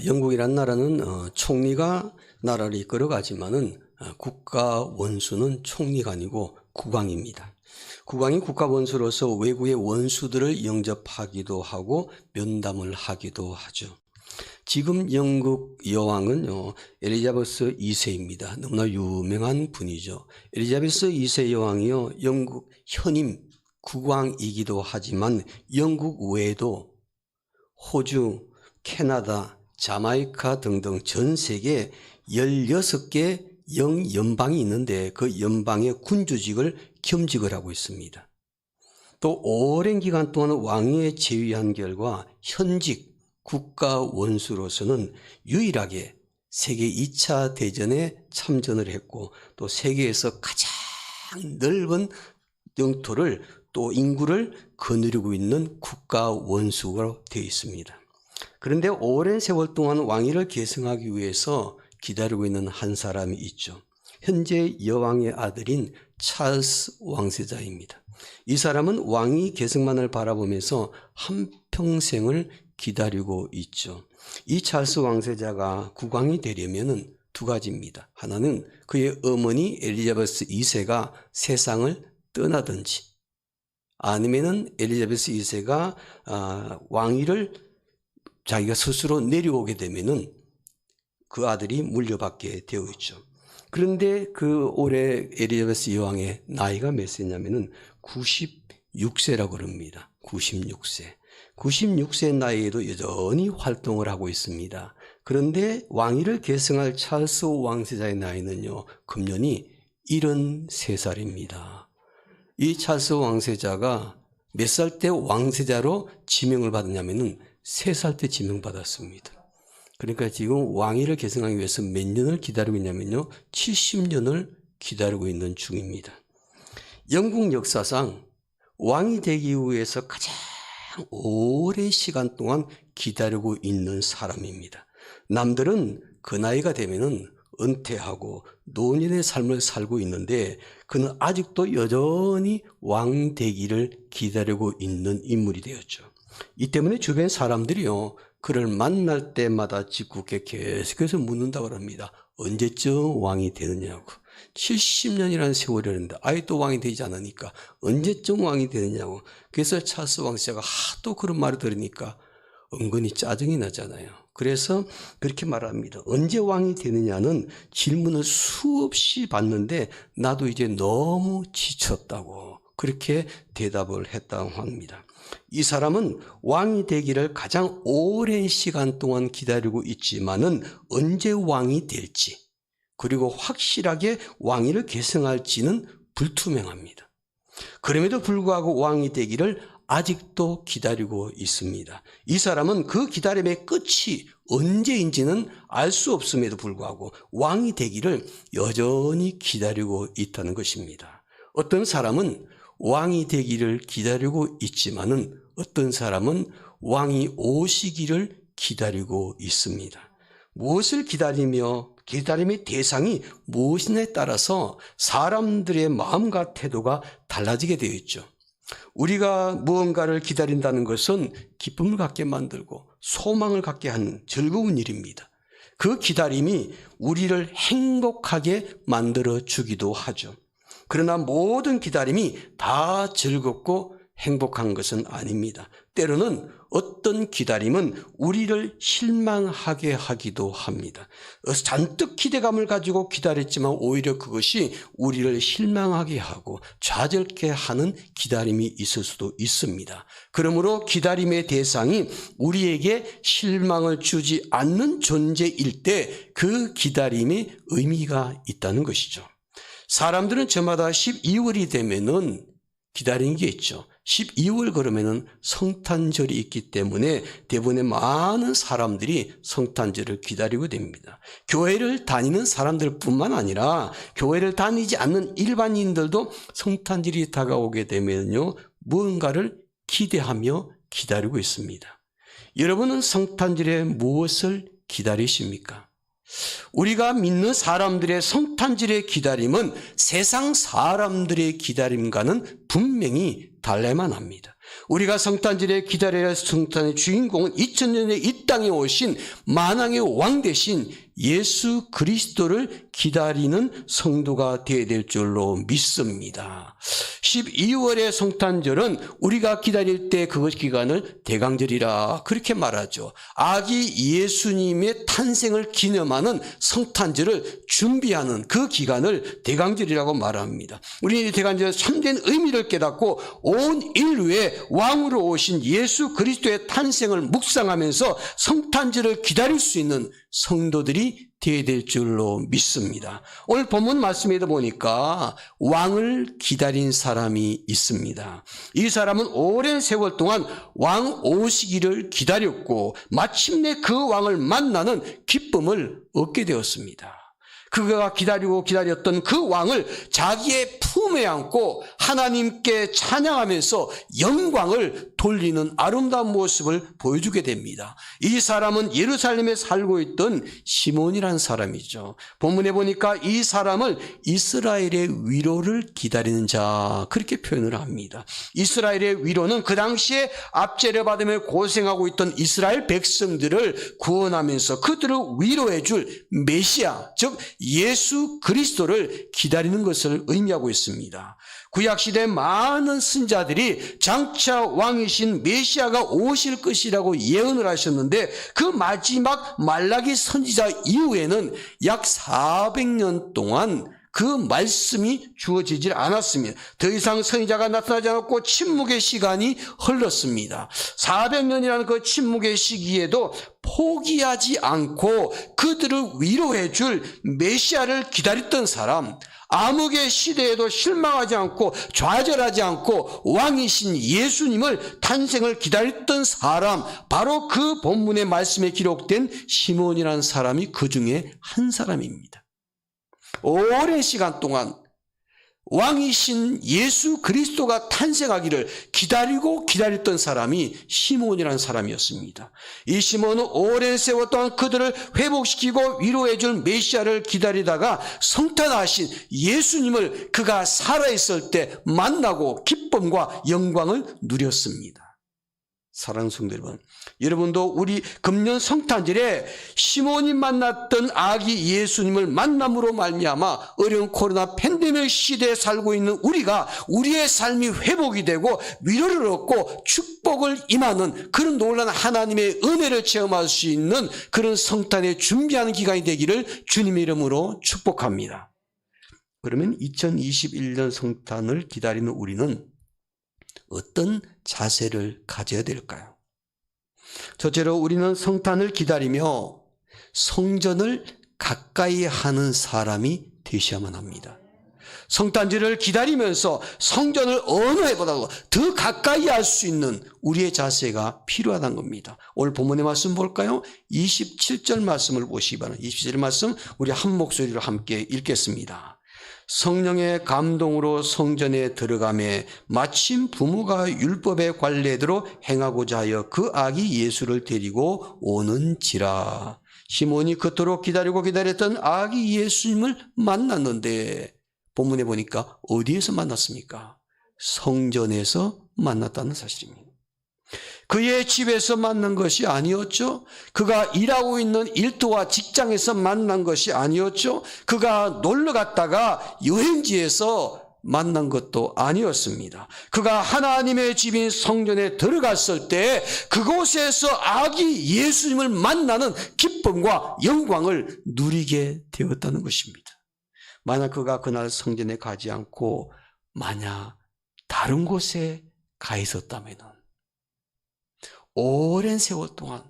영국이란 나라는 총리가 나라를 이끌어가지만은 국가 원수는 총리가 아니고 국왕입니다. 국왕이 국가 원수로서 외국의 원수들을 영접하기도 하고 면담을 하기도 하죠. 지금 영국 여왕은 엘리자베스 2세입니다. 너무나 유명한 분이죠. 엘리자베스 2세 여왕이요, 영국 현임 국왕이기도 하지만 영국 외에도 호주, 캐나다, 자마이카 등등 전 세계 16개 영연방이 있는데 그 연방의 군주직을 겸직을 하고 있습니다. 또 오랜 기간 동안 왕위에 재위한 결과 현직 국가 원수로서는 유일하게 세계 2차 대전에 참전을 했고 또 세계에서 가장 넓은 영토를 또 인구를 거느리고 있는 국가 원수로 되어 있습니다. 그런데 오랜 세월 동안 왕위를 계승하기 위해서 기다리고 있는 한 사람이 있죠. 현재 여왕의 아들인 찰스 왕세자입니다. 이 사람은 왕위 계승만을 바라보면서 한평생을 기다리고 있죠. 이 찰스 왕세자가 국왕이 되려면 두 가지입니다. 하나는 그의 어머니 엘리자베스 2세가 세상을 떠나든지 아니면은 엘리자베스 2세가 왕위를 자기가 스스로 내려오게 되면은 그 아들이 물려받게 되어 있죠. 그런데 그 올해 엘리자베스 여왕의 나이가 몇 세냐면은 96세라고 그럽니다. 96세. 96세 나이에도 여전히 활동을 하고 있습니다. 그런데 왕위를 계승할 찰스 왕세자의 나이는요, 금년이 73살입니다. 이 찰스 왕세자가 몇 살 때 왕세자로 지명을 받았냐면은 3살 때 지명받았습니다. 그러니까 지금 왕위를 계승하기 위해서 몇 년을 기다리고 있냐면요, 70년을 기다리고 있는 중입니다. 영국 역사상 왕이 되기 위해서 가장 오랜 시간 동안 기다리고 있는 사람입니다. 남들은 그 나이가 되면은 은퇴하고 노년의 삶을 살고 있는데 그는 아직도 여전히 왕 되기를 기다리고 있는 인물이 되었죠. 이 때문에 주변 사람들이요, 그를 만날 때마다 짓궂게 계속해서 묻는다고 합니다. 언제쯤 왕이 되느냐고. 70년이라는 세월이었는데 아직도 왕이 되지 않으니까 언제쯤 왕이 되느냐고. 그래서 찰스 왕세자가 하도 그런 말을 들으니까 은근히 짜증이 나잖아요. 그래서 그렇게 말합니다. 언제 왕이 되느냐는 질문을 수없이 받는데 나도 이제 너무 지쳤다고 그렇게 대답을 했다고 합니다. 이 사람은 왕이 되기를 가장 오랜 시간 동안 기다리고 있지만은 언제 왕이 될지 그리고 확실하게 왕위를 계승할지는 불투명합니다. 그럼에도 불구하고 왕이 되기를 아직도 기다리고 있습니다. 이 사람은 그 기다림의 끝이 언제인지는 알 수 없음에도 불구하고 왕이 되기를 여전히 기다리고 있다는 것입니다. 어떤 사람은 왕이 되기를 기다리고 있지만은 어떤 사람은 왕이 오시기를 기다리고 있습니다. 무엇을 기다리며 기다림의 대상이 무엇이냐에 따라서 사람들의 마음과 태도가 달라지게 되어 있죠. 우리가 무언가를 기다린다는 것은 기쁨을 갖게 만들고 소망을 갖게 하는 즐거운 일입니다. 그 기다림이 우리를 행복하게 만들어 주기도 하죠. 그러나 모든 기다림이 다 즐겁고 행복한 것은 아닙니다. 때로는 어떤 기다림은 우리를 실망하게 하기도 합니다. 잔뜩 기대감을 가지고 기다렸지만 오히려 그것이 우리를 실망하게 하고 좌절케 하는 기다림이 있을 수도 있습니다. 그러므로 기다림의 대상이 우리에게 실망을 주지 않는 존재일 때 그 기다림이 의미가 있다는 것이죠. 사람들은 저마다 12월이 되면은 기다리는 게 있죠. 12월 그러면은 성탄절이 있기 때문에 대부분의 많은 사람들이 성탄절을 기다리고 됩니다. 교회를 다니는 사람들뿐만 아니라 교회를 다니지 않는 일반인들도 성탄절이 다가오게 되면요, 무언가를 기대하며 기다리고 있습니다. 여러분은 성탄절에 무엇을 기다리십니까? 우리가 믿는 사람들의 성탄절의 기다림은 세상 사람들의 기다림과는 분명히 달라야만 합니다. 우리가 성탄절에 기다려야 할 성탄의 주인공은 2000년에 이 땅에 오신 만왕의 왕 대신 예수 그리스도를 기다리는 성도가 되어야 될 줄로 믿습니다. 12월의 성탄절은 우리가 기다릴 때 그 기간을 대강절이라 그렇게 말하죠. 아기 예수님의 탄생을 기념하는 성탄절을 준비하는 그 기간을 대강절이라고 말합니다. 우리는 이 대강절의 참된 의미를 깨닫고 온 인류의 왕으로 오신 예수 그리스도의 탄생을 묵상하면서 성탄절을 기다릴 수 있는 성도들이 되어야 될 줄로 믿습니다. 오늘 본문 말씀에도 보니까 왕을 기다린 사람이 있습니다. 이 사람은 오랜 세월 동안 왕 오시기를 기다렸고 마침내 그 왕을 만나는 기쁨을 얻게 되었습니다. 그가 기다렸던 그 왕을 자기의 품에 안고 하나님께 찬양하면서 영광을 돌리는 아름다운 모습을 보여주게 됩니다. 이 사람은 예루살렘에 살고 있던 시몬이라는 사람이죠. 본문에 보니까 이 사람을 이스라엘의 위로를 기다리는 자 그렇게 표현을 합니다. 이스라엘의 위로는 그 당시에 압제를 받으며 고생하고 있던 이스라엘 백성들을 구원하면서 그들을 위로해 줄 메시아, 즉 예수 그리스도를 기다리는 것을 의미하고 있습니다. 구약시대 많은 선지자들이 장차 왕이신 메시아가 오실 것이라고 예언을 하셨는데 그 마지막 말라기 선지자 이후에는 약 400년 동안 그 말씀이 주어지질 않았습니다. 더 이상 선지자가 나타나지 않았고 침묵의 시간이 흘렀습니다. 400년이라는 그 침묵의 시기에도 포기하지 않고 그들을 위로해 줄 메시아를 기다렸던 사람, 암흑의 시대에도 실망하지 않고 좌절하지 않고 왕이신 예수님을 탄생을 기다렸던 사람, 바로 그 본문의 말씀에 기록된 시몬이라는 사람이 그 중에 한 사람입니다. 오랜 시간 동안 왕이신 예수 그리스도가 탄생하기를 기다렸던 사람이 시몬이라는 사람이었습니다. 이 시몬은 오랜 세월 동안 그들을 회복시키고 위로해 줄 메시아를 기다리다가 성탄하신 예수님을 그가 살아있을 때 만나고 기쁨과 영광을 누렸습니다. 사랑하는 성도 여러분, 여러분도 우리 금년 성탄절에 시몬이 만났던 아기 예수님을 만남으로 말미암아 어려운 코로나 팬데믹 시대에 살고 있는 우리가 우리의 삶이 회복이 되고 위로를 얻고 축복을 임하는 그런 놀라운 하나님의 은혜를 체험할 수 있는 그런 성탄에 준비하는 기간이 되기를 주님의 이름으로 축복합니다. 그러면 2021년 성탄을 기다리는 우리는 어떤 자세를 가져야 될까요? 첫째로 우리는 성탄을 기다리며 성전을 가까이 하는 사람이 되셔야만 합니다. 성탄절을 기다리면서 성전을 어느 해보다도 더 가까이 할 수 있는 우리의 자세가 필요하다는 겁니다. 오늘 본문의 말씀 볼까요? 27절 말씀을 보시기 바랍니다. 27절 말씀 우리 한 목소리로 함께 읽겠습니다. 성령의 감동으로 성전에 들어가매 마침 부모가 율법의 관례대로 행하고자 하여 그 아기 예수를 데리고 오는지라. 시몬이 그토록 기다렸던 아기 예수님을 만났는데 본문에 보니까 어디에서 만났습니까? 성전에서 만났다는 사실입니다. 그의 집에서 만난 것이 아니었죠. 그가 일하고 있는 일터와 직장에서 만난 것이 아니었죠. 그가 놀러 갔다가 여행지에서 만난 것도 아니었습니다. 그가 하나님의 집인 성전에 들어갔을 때 그곳에서 아기 예수님을 만나는 기쁨과 영광을 누리게 되었다는 것입니다. 만약 그가 그날 성전에 가지 않고 만약 다른 곳에 가 있었다면 오랜 세월 동안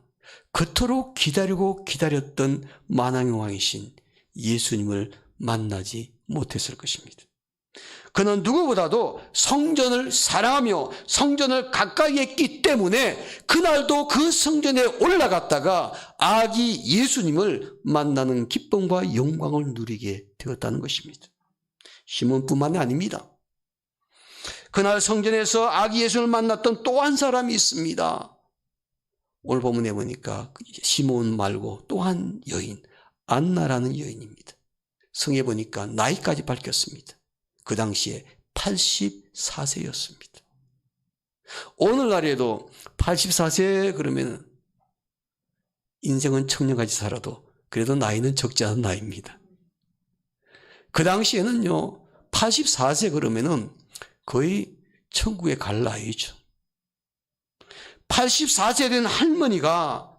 그토록 기다렸던 만왕의 왕이신 예수님을 만나지 못했을 것입니다. 그는 누구보다도 성전을 사랑하며 성전을 가까이 했기 때문에 그날도 그 성전에 올라갔다가 아기 예수님을 만나는 기쁨과 영광을 누리게 되었다는 것입니다. 시몬뿐만이 아닙니다. 그날 성전에서 아기 예수님을 만났던 또 한 사람이 있습니다. 오늘 본문에 보니까 시몬 말고 또 한 여인, 안나라는 여인입니다. 성에 보니까 나이까지 밝혔습니다. 그 당시에 84세였습니다. 오늘날에도 84세 그러면 인생은 청년같이 살아도 그래도 나이는 적지 않은 나이입니다. 그 당시에는요, 84세 그러면은 거의 천국에 갈 나이죠. 84세 된 할머니가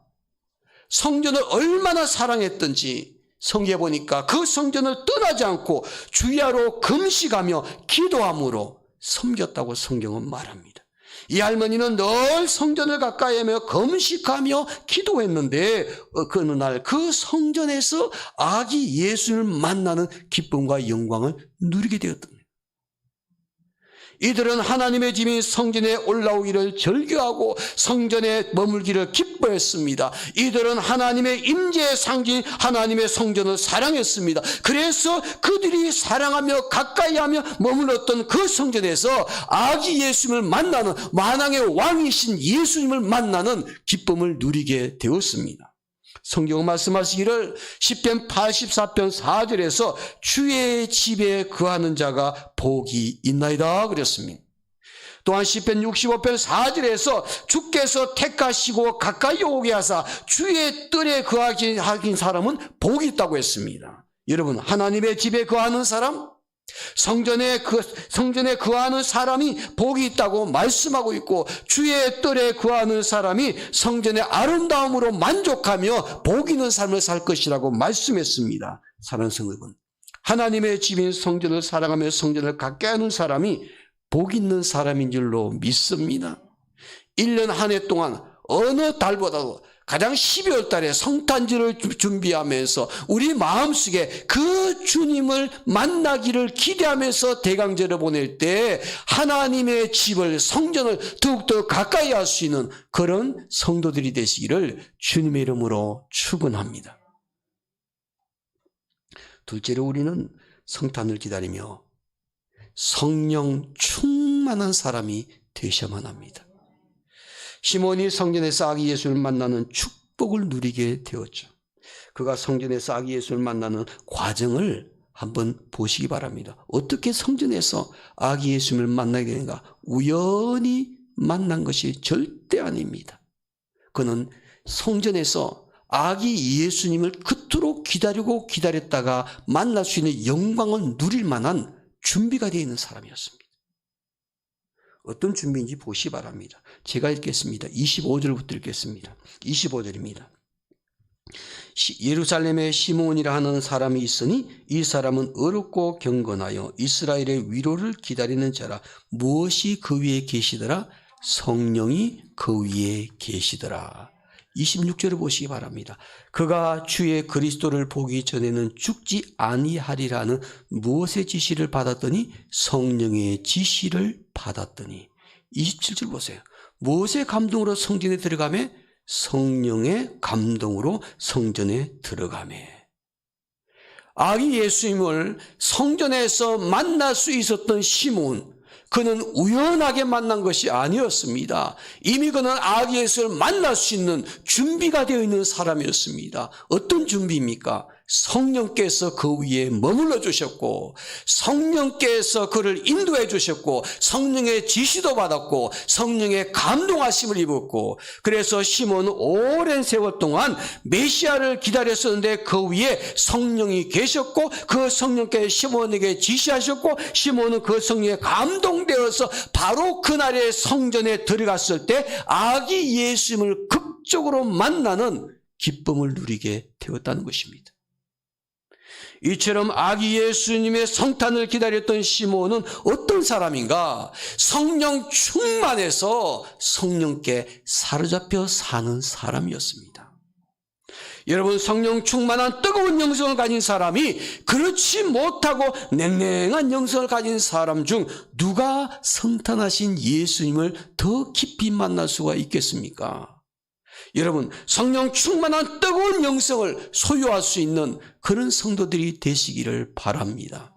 성전을 얼마나 사랑했던지 성경에 보니까 그 성전을 떠나지 않고 주야로 금식하며 기도함으로 섬겼다고 성경은 말합니다. 이 할머니는 늘 성전을 가까이 하며 금식하며 기도했는데 어느 날 그 성전에서 아기 예수를 만나는 기쁨과 영광을 누리게 되었답니다. 이들은 하나님의 집인 성전에 올라오기를 절규하고 성전에 머물기를 기뻐했습니다. 이들은 하나님의 임재의 상징 하나님의 성전을 사랑했습니다. 그래서 그들이 사랑하며 가까이하며 머물렀던 그 성전에서 아기 예수님을 만나는 만왕의 왕이신 예수님을 만나는 기쁨을 누리게 되었습니다. 성경은 말씀하시기를 시편 84편 4절에서 주의 집에 거하는 자가 복이 있나이다 그랬습니다. 또한 시편 65편 4절에서 주께서 택하시고 가까이 오게 하사 주의 뜰에 거하긴 사람은 복이 있다고 했습니다. 여러분, 하나님의 집에 거하는 사람, 성전에 거하는 사람이 복이 있다고 말씀하고 있고, 주의 뜰에 거하는 사람이 성전의 아름다움으로 만족하며 복 있는 삶을 살 것이라고 말씀했습니다. 사랑하는 성도 여러분, 하나님의 집인 성전을 사랑하며 성전을 가까이 하는 사람이 복 있는 사람인 줄로 믿습니다. 1년 한 해 동안 어느 달보다도 가장 12월 달에 성탄절을 준비하면서 우리 마음속에 그 주님을 만나기를 기대하면서 대강절을 보낼 때 하나님의 집을, 성전을 더욱더 가까이 할 수 있는 그런 성도들이 되시기를 주님의 이름으로 축원합니다. 둘째로 우리는 성탄을 기다리며 성령 충만한 사람이 되셔야만 합니다. 시몬이 성전에서 아기 예수를 만나는 축복을 누리게 되었죠. 그가 성전에서 아기 예수를 만나는 과정을 한번 보시기 바랍니다. 어떻게 성전에서 아기 예수를 만나게 되는가? 우연히 만난 것이 절대 아닙니다. 그는 성전에서 아기 예수님을 그토록 기다리고 기다렸다가 만날 수 있는 영광을 누릴 만한 준비가 되어 있는 사람이었습니다. 어떤 준비인지 보시기 바랍니다. 제가 읽겠습니다. 25절부터 읽겠습니다. 25절입니다. 예루살렘에 시몬이라 하는 사람이 있으니 이 사람은 어렵고 경건하여 이스라엘의 위로를 기다리는 자라. 무엇이 그 위에 계시더라? 성령이 그 위에 계시더라. 26절을 보시기 바랍니다. 그가 주의 그리스도를 보기 전에는 죽지 아니하리라는 무엇의 지시를 받았더니 성령의 지시를 받았더니. 27절 보세요. 무엇의 감동으로 성전에 들어가매? 성령의 감동으로 성전에 들어가매. 아기 예수님을 성전에서 만날 수 있었던 시몬, 그는 우연하게 만난 것이 아니었습니다. 이미 그는 아기 예수를 만날 수 있는 준비가 되어 있는 사람이었습니다. 어떤 준비입니까? 성령께서 그 위에 머물러 주셨고, 성령께서 그를 인도해 주셨고, 성령의 지시도 받았고, 성령의 감동하심을 입었고, 그래서 시몬은 오랜 세월 동안 메시아를 기다렸었는데 그 위에 성령이 계셨고, 그 성령께 시몬에게 지시하셨고, 시몬은 그 성령에 감동되어서 바로 그날의 성전에 들어갔을 때 아기 예수님을 극적으로 만나는 기쁨을 누리게 되었다는 것입니다. 이처럼 아기 예수님의 성탄을 기다렸던 시몬은 어떤 사람인가? 성령 충만해서 성령께 사로잡혀 사는 사람이었습니다. 여러분, 성령 충만한 뜨거운 영성을 가진 사람이 그렇지 못하고 냉랭한 영성을 가진 사람 중 누가 성탄하신 예수님을 더 깊이 만날 수가 있겠습니까? 여러분, 성령 충만한 뜨거운 영성을 소유할 수 있는 그런 성도들이 되시기를 바랍니다.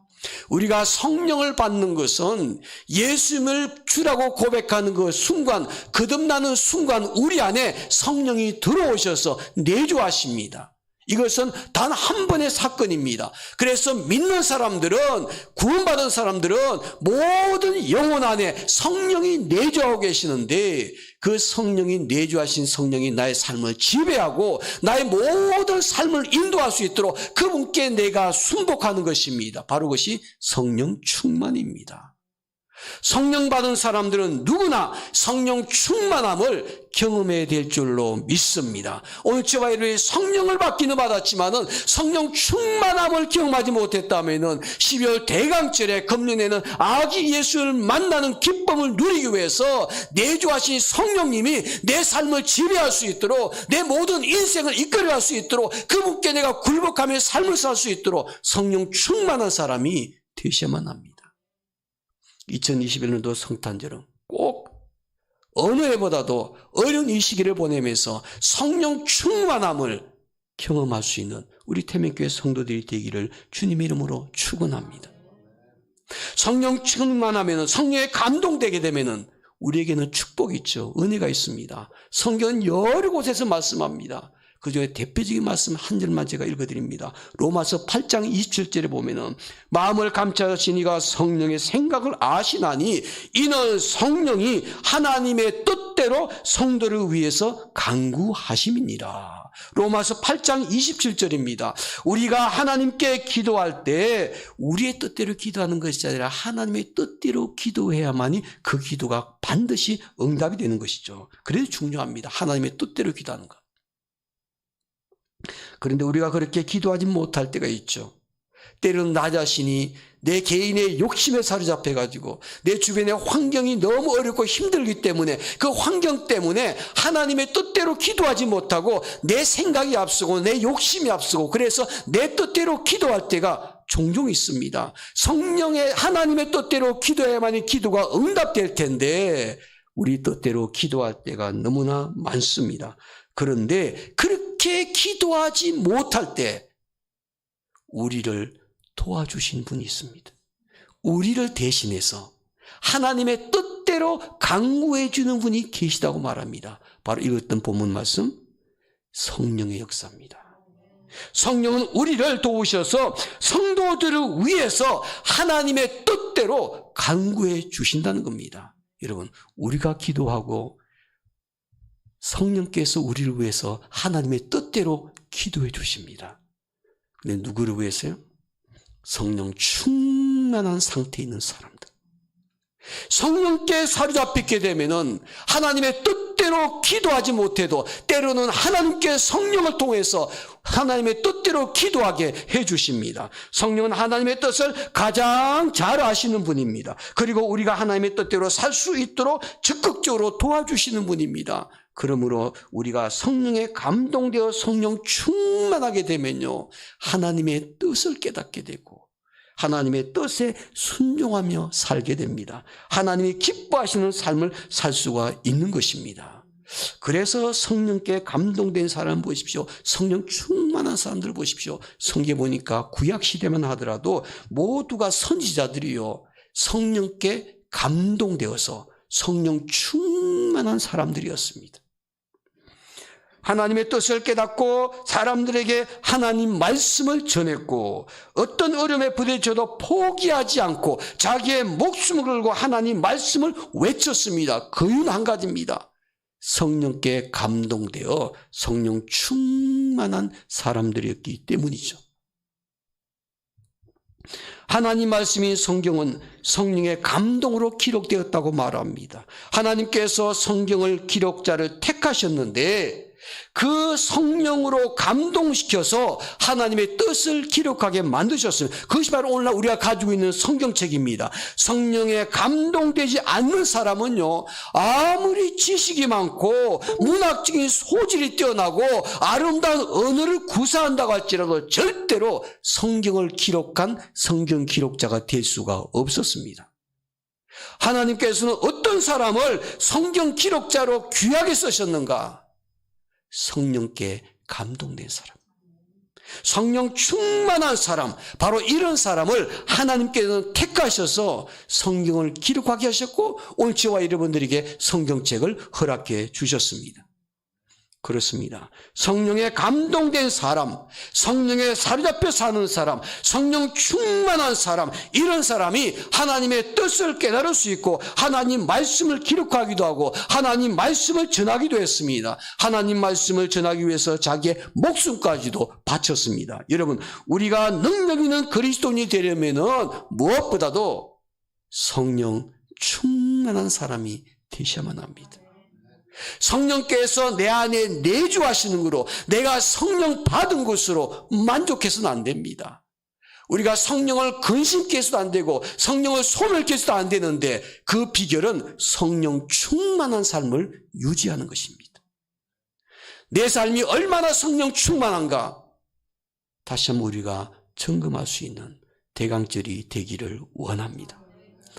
우리가 성령을 받는 것은 예수님을 주라고 고백하는 그 순간, 거듭나는 순간 우리 안에 성령이 들어오셔서 내주하십니다. 이것은 단 한 번의 사건입니다. 그래서 믿는 사람들은, 구원받은 사람들은 모든 영혼 안에 성령이 내주하고 계시는데, 그 성령이 내주하신 성령이 나의 삶을 지배하고 나의 모든 삶을 인도할 수 있도록 그분께 내가 순복하는 것입니다. 바로 그것이 성령 충만입니다. 성령 받은 사람들은 누구나 성령 충만함을 경험해야 될 줄로 믿습니다. 오늘 저와 여러분이 성령을 받기는 받았지만은 성령 충만함을 경험하지 못했다면은 12월 대강절에 금년에는 아기 예수를 만나는 기쁨을 누리기 위해서 내주하신 성령님이 내 삶을 지배할 수 있도록, 내 모든 인생을 이끌어갈 수 있도록, 그분께 내가 굴복하며 삶을 살 수 있도록 성령 충만한 사람이 되셔야만 합니다. 2021년도 성탄절은 꼭 어느 해보다도 어려운 이 시기를 보내면서 성령 충만함을 경험할 수 있는 우리 태민교회 성도들이 되기를 주님의 이름으로 축원합니다. 성령 충만하면, 성령에 감동되게 되면 우리에게는 축복이 있죠. 은혜가 있습니다. 성경은 여러 곳에서 말씀합니다. 그 중에 대표적인 말씀 한 절만 제가 읽어드립니다. 로마서 8장 27절에 보면은 마음을 감찰하신 이가 성령의 생각을 아시나니 이는 성령이 하나님의 뜻대로 성도를 위해서 간구하심이니라. 로마서 8장 27절입니다. 우리가 하나님께 기도할 때 우리의 뜻대로 기도하는 것이 아니라 하나님의 뜻대로 기도해야만이 그 기도가 반드시 응답이 되는 것이죠. 그래서 중요합니다. 하나님의 뜻대로 기도하는 것. 그런데 우리가 그렇게 기도하지 못할 때가 있죠. 때로는 나 자신이 내 개인의 욕심에 사로잡혀가지고 내 주변의 환경이 너무 어렵고 힘들기 때문에 그 환경 때문에 하나님의 뜻대로 기도하지 못하고 내 생각이 앞서고 내 욕심이 앞서고 그래서 내 뜻대로 기도할 때가 종종 있습니다. 성령의 하나님의 뜻대로 기도해야만이 기도가 응답될 텐데 우리 뜻대로 기도할 때가 너무나 많습니다. 그런데 그렇게 기도하지 못할 때 우리를 도와주신 분이 있습니다. 우리를 대신해서 하나님의 뜻대로 강구해 주는 분이 계시다고 말합니다. 바로 읽었던 본문 말씀, 성령의 역사입니다. 성령은 우리를 도우셔서 성도들을 위해서 하나님의 뜻대로 간구해 주신다는 겁니다. 여러분, 우리가 기도하고 성령께서 우리를 위해서 하나님의 뜻대로 기도해 주십니다. 근데 누구를 위해서요? 성령 충만한 상태에 있는 사람들. 성령께 사로잡히게 되면은 하나님의 뜻대로 기도하지 못해도 때로는 하나님께 성령을 통해서 하나님의 뜻대로 기도하게 해주십니다. 성령은 하나님의 뜻을 가장 잘 아시는 분입니다. 그리고 우리가 하나님의 뜻대로 살 수 있도록 적극적으로 도와주시는 분입니다. 그러므로 우리가 성령에 감동되어 성령 충만하게 되면요, 하나님의 뜻을 깨닫게 되고 하나님의 뜻에 순종하며 살게 됩니다. 하나님이 기뻐하시는 삶을 살 수가 있는 것입니다. 그래서 성령께 감동된 사람 보십시오. 성령 충만한 사람들 보십시오. 성경에 보니까 구약시대만 하더라도 모두가 선지자들이요, 성령께 감동되어서 성령 충만한 사람들이었습니다. 하나님의 뜻을 깨닫고 사람들에게 하나님 말씀을 전했고 어떤 어려움에 부딪혀도 포기하지 않고 자기의 목숨을 걸고 하나님 말씀을 외쳤습니다. 그 이유는 한 가지입니다. 성령께 감동되어 성령 충만한 사람들이었기 때문이죠. 하나님 말씀인 성경은 성령의 감동으로 기록되었다고 말합니다. 하나님께서 성경을 기록자를 택하셨는데 그 성령으로 감동시켜서 하나님의 뜻을 기록하게 만드셨어요. 그것이 바로 오늘날 우리가 가지고 있는 성경책입니다. 성령에 감동되지 않는 사람은요, 아무리 지식이 많고 문학적인 소질이 뛰어나고 아름다운 언어를 구사한다고 할지라도 절대로 성경을 기록한 성경 기록자가 될 수가 없었습니다. 하나님께서는 어떤 사람을 성경 기록자로 귀하게 쓰셨는가? 성령께 감동된 사람, 성령 충만한 사람, 바로 이런 사람을 하나님께서는 택하셔서 성경을 기록하게 하셨고 오늘 저와 여러분들에게 성경책을 허락해 주셨습니다. 그렇습니다. 성령에 감동된 사람, 성령에 사로잡혀 사는 사람, 성령 충만한 사람, 이런 사람이 하나님의 뜻을 깨달을 수 있고 하나님 말씀을 기록하기도 하고 하나님 말씀을 전하기도 했습니다. 하나님 말씀을 전하기 위해서 자기의 목숨까지도 바쳤습니다. 여러분, 우리가 능력 있는 그리스도인이 되려면은 무엇보다도 성령 충만한 사람이 되셔야만 합니다. 성령께서 내 안에 내주하시는 것으로 내가 성령 받은 것으로 만족해서는 안 됩니다. 우리가 성령을 근심케 해서도 안 되고 성령을 소멸케 해서도 안 되는데 그 비결은 성령 충만한 삶을 유지하는 것입니다. 내 삶이 얼마나 성령 충만한가 다시 한번 우리가 점검할 수 있는 대강절이 되기를 원합니다.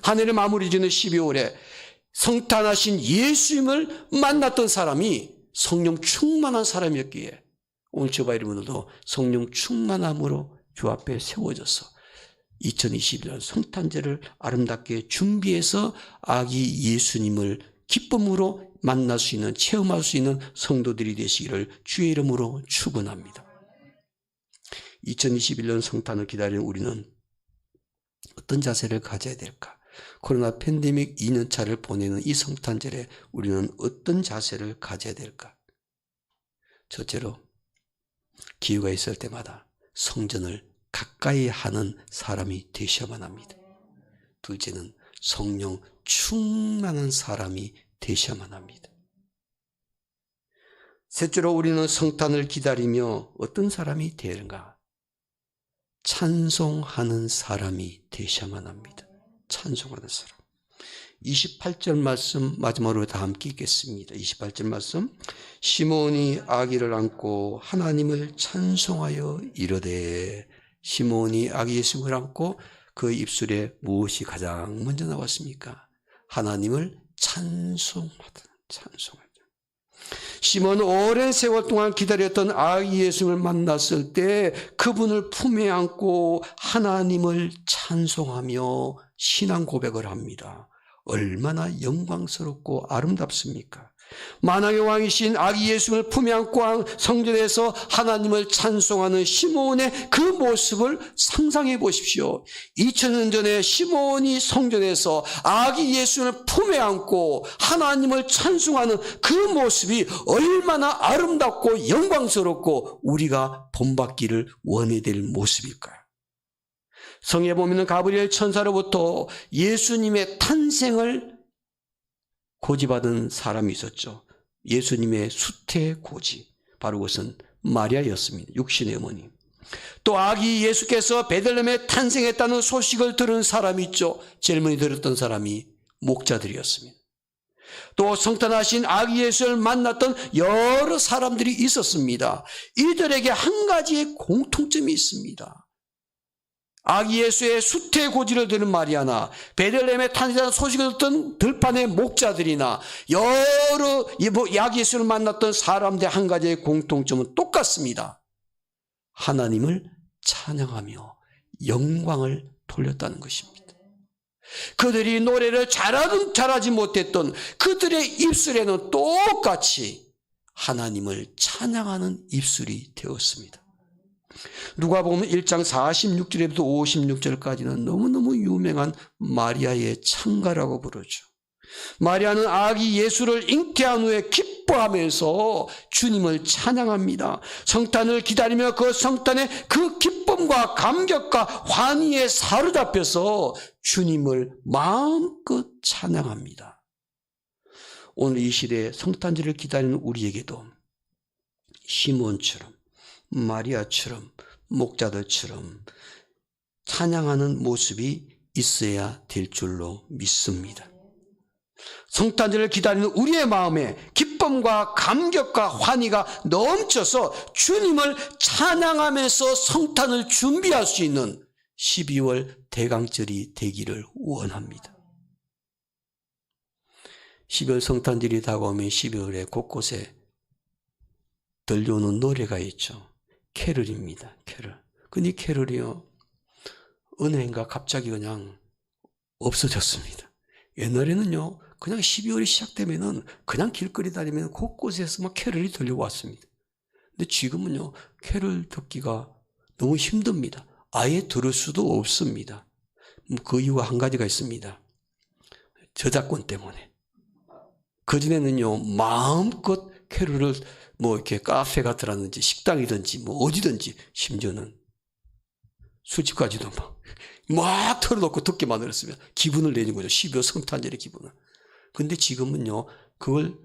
한 해를 마무리 짓는 12월에 성탄하신 예수님을 만났던 사람이 성령 충만한 사람이었기에 오늘 저와 여러분들도 성령 충만함으로 주 앞에 세워져서 2021년 성탄제를 아름답게 준비해서 아기 예수님을 기쁨으로 만날 수 있는, 체험할 수 있는 성도들이 되시기를 주의 이름으로 축원합니다. 2021년 성탄을 기다리는 우리는 어떤 자세를 가져야 될까? 코로나 팬데믹 2년차를 보내는 이 성탄절에 우리는 어떤 자세를 가져야 될까? 첫째로 기회가 있을 때마다 성전을 가까이 하는 사람이 되셔야만 합니다. 둘째는 성령 충만한 사람이 되셔야만 합니다. 셋째로 우리는 성탄을 기다리며 어떤 사람이 되는가? 찬송하는 사람이 되셔야만 합니다. 찬송하는 사람. 28절 말씀 마지막으로 다 함께 읽겠습니다. 28절 말씀. 시몬이 아기를 안고 하나님을 찬송하여 이르되, 시몬이 아기 예수를 안고 그 입술에 무엇이 가장 먼저 나왔습니까? 하나님을 찬송하다. 찬송하다. 시몬은 오랜 세월 동안 기다렸던 아기 예수를 만났을 때 그분을 품에 안고 하나님을 찬송하며 신앙 고백을 합니다. 얼마나 영광스럽고 아름답습니까? 만왕의 왕이신 아기 예수를 품에 안고 성전에서 하나님을 찬송하는 시몬의 그 모습을 상상해 보십시오. 2000년 전에 시몬이 성전에서 아기 예수를 품에 안고 하나님을 찬송하는 그 모습이 얼마나 아름답고 영광스럽고 우리가 본받기를 원해야 될 모습일까요? 성경에 보면 가브리엘 천사로부터 예수님의 탄생을 고지받은 사람이 있었죠. 예수님의 수태 고지, 바로 그것은 마리아였습니다. 육신의 어머니. 또 아기 예수께서 베들레헴에 탄생했다는 소식을 들은 사람이 있죠. 제일 먼저 들었던 사람이 목자들이었습니다. 또 성탄하신 아기 예수를 만났던 여러 사람들이 있었습니다. 이들에게 한 가지의 공통점이 있습니다. 아기 예수의 수태 고지를 들은 마리아나 베들레헴에 탄생한 소식을 듣던 들판의 목자들이나 여러 아기 예수를 만났던 사람들 한 가지의 공통점은 똑같습니다. 하나님을 찬양하며 영광을 돌렸다는 것입니다. 그들이 노래를 잘하든 잘하지 못했던 그들의 입술에는 똑같이 하나님을 찬양하는 입술이 되었습니다. 누가복음 1장 46절부터 56절까지는 너무너무 유명한 마리아의 찬가라고 부르죠. 마리아는 아기 예수를 잉태한 후에 기뻐하면서 주님을 찬양합니다. 성탄을 기다리며 그 성탄의 그 기쁨과 감격과 환희에 사로잡혀서 주님을 마음껏 찬양합니다. 오늘 이 시대에 성탄절을 기다리는 우리에게도 시몬처럼 마리아처럼 목자들처럼 찬양하는 모습이 있어야 될 줄로 믿습니다. 성탄절을 기다리는 우리의 마음에 기쁨과 감격과 환희가 넘쳐서 주님을 찬양하면서 성탄을 준비할 수 있는 12월 대강절이 되기를 원합니다. 12월 성탄절이 다가오면 12월에 곳곳에 들려오는 노래가 있죠. 캐럴입니다. 캐럴. 근데 이 캐럴이요, 은혜인가 갑자기 그냥 없어졌습니다. 옛날에는요, 그냥 12월이 시작되면은 그냥 길거리 다니면 곳곳에서 막 캐럴이 들려왔습니다. 근데 지금은요, 캐럴 듣기가 너무 힘듭니다. 아예 들을 수도 없습니다. 그 이유가 한 가지가 있습니다. 저작권 때문에. 그전에는요, 마음껏 캐럴을 뭐 이렇게 카페 같으라든지 식당이든지 뭐 어디든지 심지어는 술집까지도 막 털어놓고 듣게 만들었으면 기분을 내는 거죠. 12월 성탄절의 기분을. 근데 지금은요, 그걸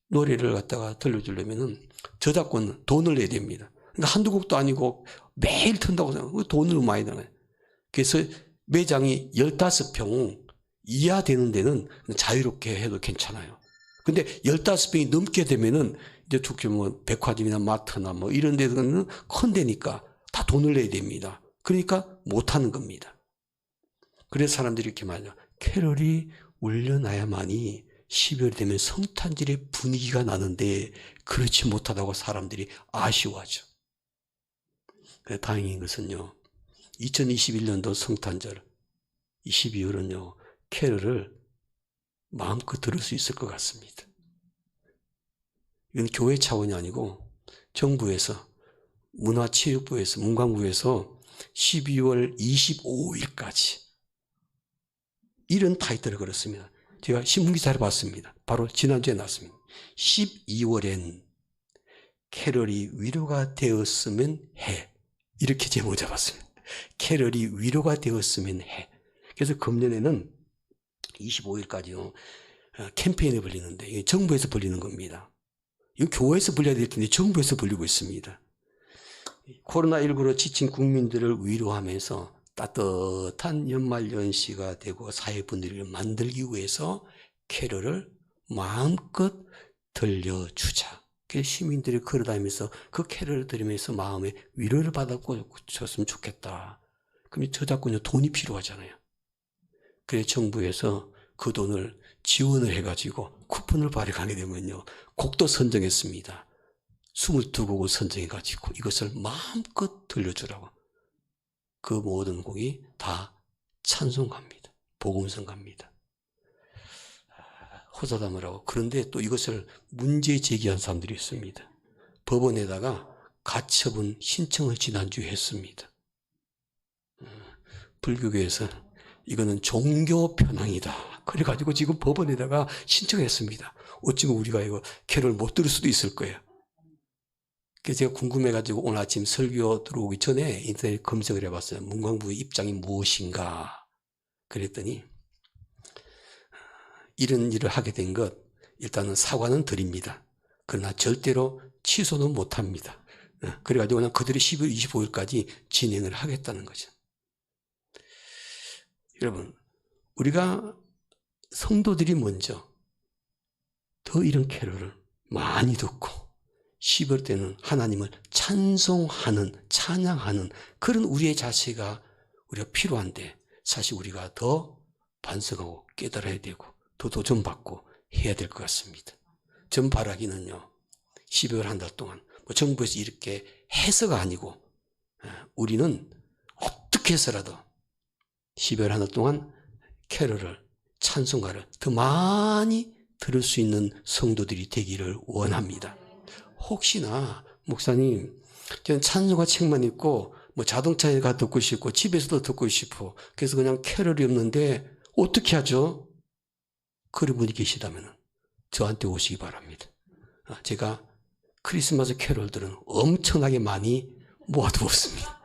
노래를 갖다가 들려주려면은 저작권 돈을 내야 됩니다. 그러니까 한두 곡도 아니고 매일 튼다고 생각하면 돈을 많이 나가요. 그래서 매장이 15평 이하 되는 데는 자유롭게 해도 괜찮아요. 근데 15평이 넘게 되면은 이제 특히 뭐 백화점이나 마트나 뭐 이런 데는 큰 데니까 다 돈을 내야 됩니다. 그러니까 못 하는 겁니다. 그래서 사람들이 이렇게 말해요. 캐럴이 울려나야만이 12월이 되면 성탄절의 분위기가 나는데 그렇지 못하다고 사람들이 아쉬워하죠. 그래서 다행인 것은요, 2021년도 성탄절 12월은요, 캐럴을 마음껏 들을 수 있을 것 같습니다. 이건 교회 차원이 아니고 정부에서, 문화체육부에서, 문광부에서 12월 25일까지 이런 타이틀을 걸었습니다. 제가 신문기사를 봤습니다. 바로 지난주에 났습니다. 12월엔 캐럴이 위로가 되었으면 해. 이렇게 제목 잡았습니다. 캐럴이 위로가 되었으면 해. 그래서 금년에는 25일까지요, 캠페인을 벌리는데, 이게 정부에서 벌리는 겁니다. 이거 교회에서 벌려야 될 텐데 정부에서 벌리고 있습니다. 코로나19로 지친 국민들을 위로하면서 따뜻한 연말연시가 되고 사회분위기를 만들기 위해서 캐럴을 마음껏 들려주자. 그래서 시민들이 걸어다니면서 그 캐럴을 들으면서 마음에 위로를 받았으면 좋겠다. 그럼 저작권에 돈이 필요하잖아요. 그래서 정부에서 그 돈을 지원을 해가지고 쿠폰을 발행하게 되면요, 곡도 선정했습니다. 22곡을 선정해가지고 이것을 마음껏 들려주라고. 그 모든 곡이 다 찬송가입니다. 복음성가입니다. 호소담을 하고. 그런데 또 이것을 문제 제기한 사람들이 있습니다. 법원에다가 가처분 신청을 지난주에 했습니다. 불교계에서 이거는 종교 편향이다. 그래가지고 지금 법원에다가 신청했습니다. 어찌면 우리가 이거 캐럴 못 들을 수도 있을 거예요. 그래서 제가 궁금해가지고 오늘 아침 설교 들어오기 전에 인터넷 검색을 해봤어요. 문광부의 입장이 무엇인가. 그랬더니 이런 일을 하게 된 것, 일단은 사과는 드립니다. 그러나 절대로 취소는 못합니다. 그래가지고 그냥 그들이 12월 25일까지 진행을 하겠다는 거죠. 여러분, 우리가 성도들이 먼저 더 이런 캐럴을 많이 듣고 12월 때는 하나님을 찬송하는, 찬양하는 그런 우리의 자세가 우리가 필요한데, 사실 우리가 더 반성하고 깨달아야 되고 더 도전받고 해야 될 것 같습니다. 전 바라기는요, 12월 한 달 동안 뭐 정부에서 이렇게 해서가 아니고 우리는 어떻게 해서라도 12월 한 달 동안 캐럴을, 찬송가를 더 많이 들을 수 있는 성도들이 되기를 원합니다. 혹시나 목사님, 저는 찬송가 책만 읽고 뭐 자동차에 가 듣고 싶고 집에서도 듣고 싶어, 그래서 그냥 캐럴이 없는데 어떻게 하죠? 그런 분이 계시다면 저한테 오시기 바랍니다. 제가 크리스마스 캐럴들은 엄청나게 많이 모아두었습니다.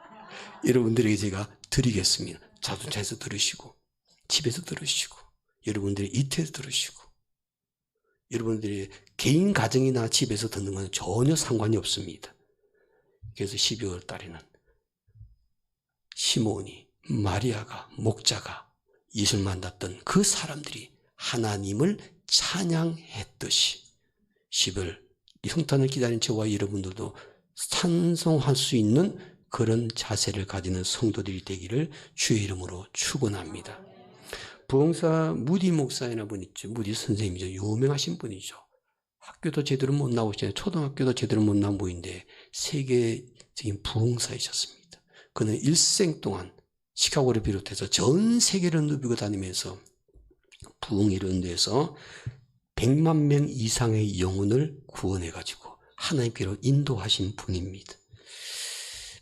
여러분들에게 제가 드리겠습니다. 자동차에서 들으시고 집에서 들으시고 여러분들이 이태에서 들으시고, 여러분들이 개인 가정이나 집에서 듣는 건 전혀 상관이 없습니다. 그래서 12월 달에는 시몬이, 마리아가, 목자가 예수를 만났던 그 사람들이 하나님을 찬양했듯이 10월 성탄을 기다린 저와 여러분들도 찬송할 수 있는 그런 자세를 가지는 성도들이 되기를 주의 이름으로 축원합니다. 부흥사 무디 목사이나 분 있죠. 무디 선생님이죠. 유명하신 분이죠. 학교도 제대로 못 나오시잖아요. 초등학교도 제대로 못 나온 분인데 세계적인 부흥사이셨습니다. 그는 일생 동안 시카고를 비롯해서 전 세계를 누비고 다니면서 부흥 이런 데서 100만 명 이상의 영혼을 구원해가지고 하나님께로 인도하신 분입니다.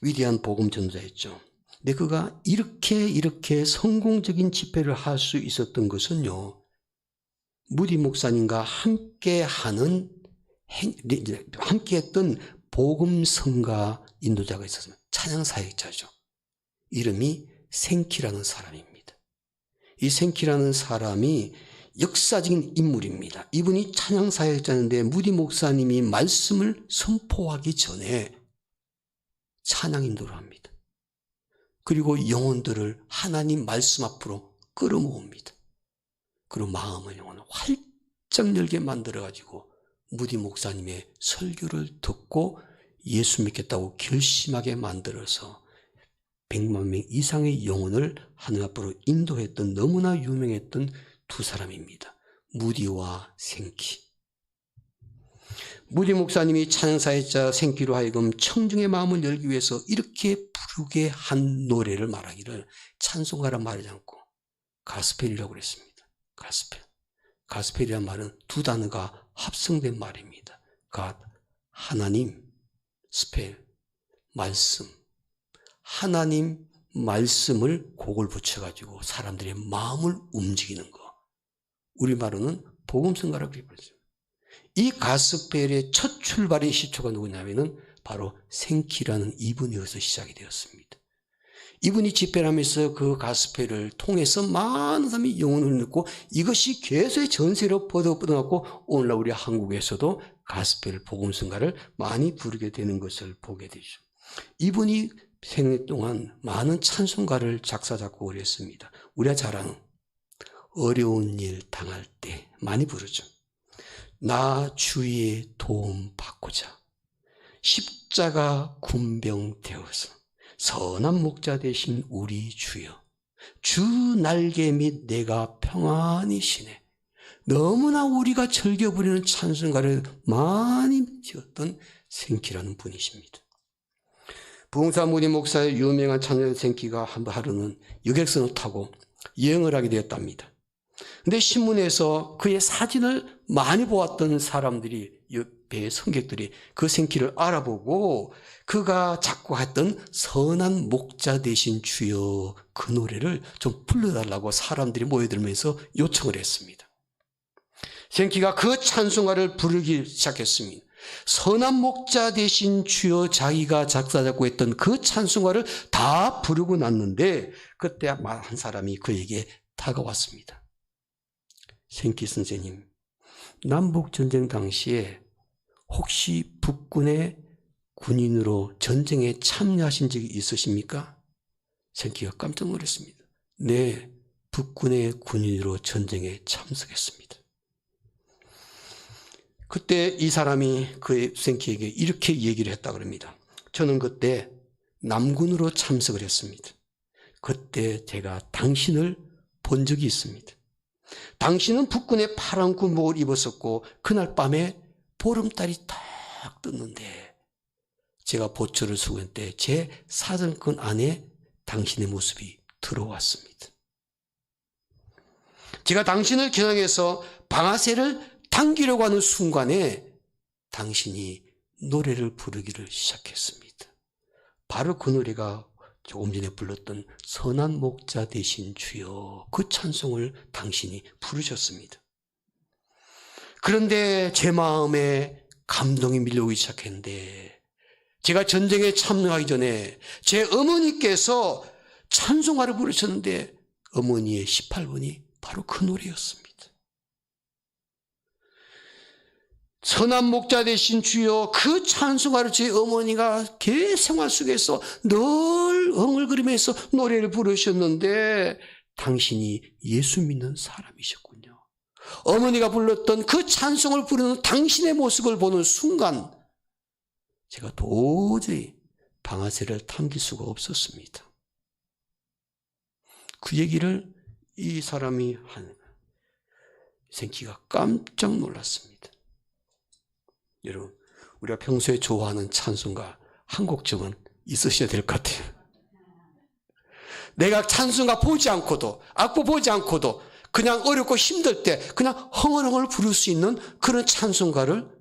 위대한 복음 전도자였죠. 근데 그가 이렇게 성공적인 집회를 할 수 있었던 것은요, 무디 목사님과 함께했던 복음성가 인도자가 있었습니다. 찬양사역자죠. 이름이 생키라는 사람입니다. 이 생키라는 사람이 역사적인 인물입니다. 이분이 찬양사역자인데 무디 목사님이 말씀을 선포하기 전에 찬양 인도를 합니다. 그리고 영혼들을 하나님 말씀 앞으로 끌어모읍니다. 그리고 마음의 영혼을 활짝 열게 만들어가지고 무디 목사님의 설교를 듣고 예수 믿겠다고 결심하게 만들어서 100만 명 이상의 영혼을 하나님 앞으로 인도했던 너무나 유명했던 두 사람입니다. 무디와 생키. 무디 목사님이 찬양사역자 생키로 하여금 청중의 마음을 열기 위해서 이렇게 부르게 한 노래를 말하기를 찬송가라 말하지 않고 가스펠이라고 그랬습니다. 가스펠. 가스펠이란 말은 두 단어가 합성된 말입니다. God, 하나님, 스펠, 말씀. 하나님 말씀을 곡을 붙여가지고 사람들의 마음을 움직이는 거. 우리말로는 복음성가라고 부르죠. 이 가스펠의 첫 출발의 시초가 누구냐면은 바로 생키라는 이분이어서 시작이 되었습니다. 이분이 집회를 하면서 그 가스펠을 통해서 많은 사람이 영혼을 얻고 이것이 계속 전세로 뻗어갖고 오늘날 우리 한국에서도 가스펠 복음성가를 많이 부르게 되는 것을 보게 되죠. 이분이 생애 동안 많은 찬송가를 작사 작곡을 했습니다. 우리가 잘 아는 어려운 일 당할 때 많이 부르죠. 나 주의 도움 받고자 십자가 군병 되어서 선한 목자 되신 우리 주여, 주 날개 및 내가 평안히 쉬네. 너무나 우리가 즐겨부리는 찬송가를 많이 지었던 생키라는 분이십니다. 부흥사 무디 목사의 유명한 찬양 생키가 한 하루는 여객선을 타고 여행을 하게 되었답니다. 근데 신문에서 그의 사진을 많이 보았던 사람들이, 옆에 승객들이 그 생키를 알아보고 그가 작곡했던 선한 목자 되신 주여 그 노래를 좀 불러달라고 사람들이 모여들면서 요청을 했습니다. 생키가 그 찬송가를 부르기 시작했습니다. 선한 목자 되신 주여 자기가 작사 작곡했던 그 찬송가를 다 부르고 났는데 그때 한 사람이 그에게 다가왔습니다. 생키 선생님, 남북전쟁 당시에 혹시 북군의 군인으로 전쟁에 참여하신 적이 있으십니까? 생키가 깜짝 놀랐습니다. 네, 북군의 군인으로 전쟁에 참석했습니다. 그때 이 사람이 그 생키에게 이렇게 얘기를 했다 그럽니다. 저는 그때 남군으로 참석을 했습니다. 그때 제가 당신을 본 적이 있습니다. 당신은 북군의 파란 군복을 입었었고 그날 밤에 보름달이 딱 떴는데 제가 보초를 쓰고 있을 때 제 사정권 안에 당신의 모습이 들어왔습니다. 제가 당신을 겨냥해서 방아쇠를 당기려고 하는 순간에 당신이 노래를 부르기를 시작했습니다. 바로 그 노래가 조금 전에 불렀던 선한 목자 되신 주여 그 찬송을 당신이 부르셨습니다. 그런데 제 마음에 감동이 밀려오기 시작했는데 제가 전쟁에 참여하기 전에 제 어머니께서 찬송가를 부르셨는데 어머니의 18번이 바로 그 노래였습니다. 선한 목자 되신 주여 그 찬송가를 제 어머니가 개 생활 속에서 늘 엉얼거리면서 노래를 부르셨는데 당신이 예수 믿는 사람이셨군요. 어머니가 불렀던 그 찬송을 부르는 당신의 모습을 보는 순간 제가 도저히 방아쇠를 당길 수가 없었습니다. 그 얘기를 이 사람이 한 생키가 깜짝 놀랐습니다. 여러분, 우리가 평소에 좋아하는 찬송가 한 곡쯤은 있으셔야 될 것 같아요. 내가 찬송가 보지 않고도, 악보 보지 않고도 그냥 어렵고 힘들 때 그냥 흥얼흥얼 부를 수 있는 그런 찬송가를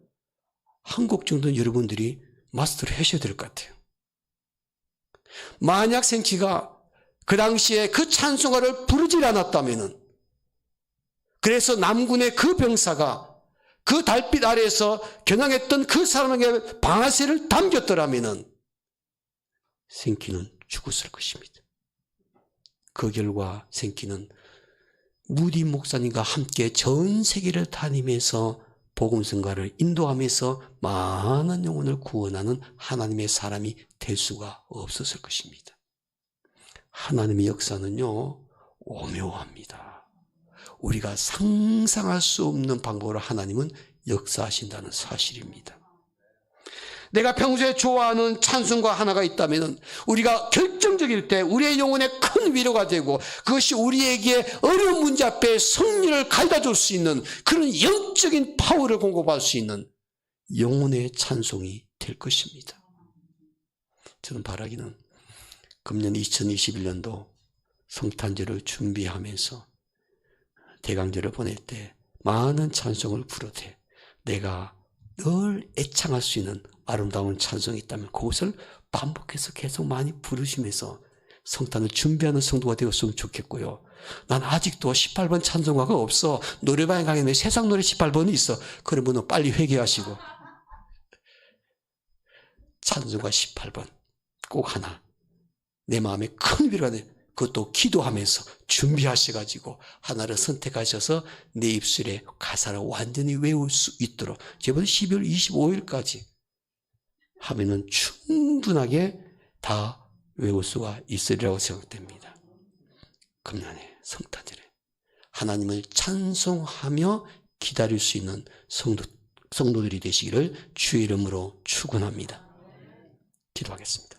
한 곡 정도는 여러분들이 마스터를 하셔야 될 것 같아요. 만약 생치가 그 당시에 그 찬송가를 부르질 않았다면은, 그래서 남군의 그 병사가 그 달빛 아래에서 겨냥했던 그 사람에게 방아쇠를 당겼더라면은 생기는 죽었을 것입니다. 그 결과 생기는 무디 목사님과 함께 전 세계를 다니면서 복음성가를 인도하면서 많은 영혼을 구원하는 하나님의 사람이 될 수가 없었을 것입니다. 하나님의 역사는요, 오묘합니다. 우리가 상상할 수 없는 방법으로 하나님은 역사하신다는 사실입니다. 내가 평소에 좋아하는 찬송가 하나가 있다면 우리가 결정적일 때 우리의 영혼에 큰 위로가 되고 그것이 우리에게 어려운 문제 앞에 승리를 가져다 줄 수 있는 그런 영적인 파워를 공급할 수 있는 영혼의 찬송이 될 것입니다. 저는 바라기는 금년 2021년도 성탄절을 준비하면서 대강절을 보낼 때 많은 찬송을 부르되 내가 늘 애창할 수 있는 아름다운 찬송이 있다면 그것을 반복해서 계속 많이 부르시면서 성탄을 준비하는 성도가 되었으면 좋겠고요. 난 아직도 18번 찬송가가 없어. 노래방에 가면 세상 노래 18번이 있어. 그런 분은 빨리 회개하시고 찬송가 18번 꼭 하나 내 마음에 큰 위로가 돼. 그것도 기도하면서 준비하셔가지고 하나를 선택하셔서 내 입술에 가사를 완전히 외울 수 있도록 제발 12월 25일까지 하면은 충분하게 다 외울 수가 있으리라고 생각됩니다. 금년에 성탄절에 하나님을 찬송하며 기다릴 수 있는 성도들이 되시기를 주의 이름으로 축원합니다. 기도하겠습니다.